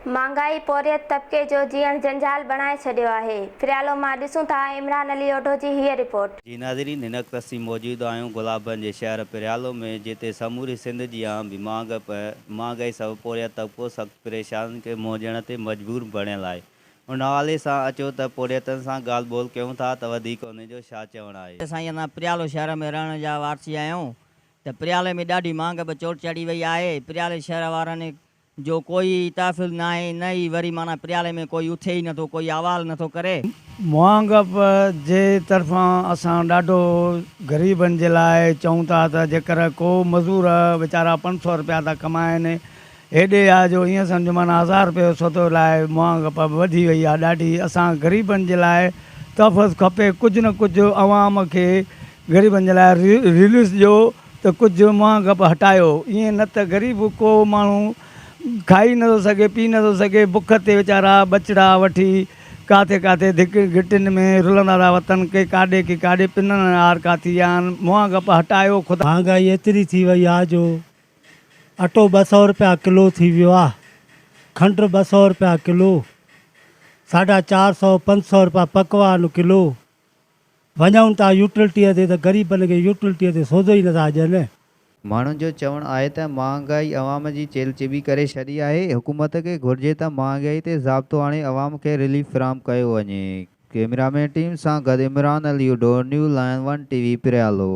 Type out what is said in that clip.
महंगाई पोरियत तबके जो जीवन जंजाल बनाए छॾियो आहे। फिरियालो मां ॾिसूं था इमरान अली ओढो जी हीअ रिपोर्ट। जी नाज़रीन, हिन वक़्तु असीं मौजूदु आहियूं गुलाबगंज जे शहर पिरियालो में, जिते समूरी सिंध जी आम भी महांगाई सबबु पोरियत तबिको सख़्तु परेशान खे मोड़ण ते मजबूर बणियल आहे। उन हवाले सां अचो त पोरियतनि सां ॻाल्हि ॿोल कयूं था त वधीक उन जो छा चवणु आहे। असां अञा पिरियालो शहर में रहण जा वारसी आहियूं त पिरियाले में ॾाढी महांग बि चोट चढ़ी वई आहे। पिरियाले शहर वारनि जो कोई तहफ़ुल न आहे, न ई वरी माना पिरियाले में कोई उथे ई नथो, कोई अवाल नथो करे। मुआंगप जे तरफ़ां असां ॾाढो ग़रीबनि जे लाइ चऊं था त जेकर को मज़दूर वीचारा 500 रुपया था कमाइनि, हेॾे आहे जो ईअं सम्झो माना 1000 रुपये सौदे लाइ मुआंगप वधी वई आहे ॾाढी। असां ग़रीबनि जे लाइ तहफ़ुज़ खपे, कुझु न कुझु अवाम खे ग़रीबनि जे लाइ रिलीज़ ॾियो त कुझु मुआंगप हटायो। ईअं न त ग़रीब को माण्हू खाई नथो सघे, पी नथो सघे, बुख ते वीचारा बछड़ा वठी काथे काथे धिक घिटिन में रुलंदा था वतन के काॾे पिननि हार का थी विया आहिनि। मुआंगप हटायो ख़ुदा। महांगाई एतिरी थी वई आहे जो अटो 200 रुपया किलो थी वियो आहे, खंडु 200 रुपया किलो, 450 500 रुपया पकवान किलो। वञूं था यूटिलिटीअ ते त ग़रीबनि खे यूटिलिटीअ ते सौदो ई नथा ॾियनि। माण्हुनि जो चवणु आहे त महांगाई अवाम जी चेलचिबी करे छॾी आहे। हुकूमत खे घुरिजे त महांगाई ते ज़ाब्तो आणे अवाम खे रिलीफ फ़राहम कयो वञे। कैमरामैन टीम सां गॾु Imran Ali Odho, news line 1 TV पिरियालो।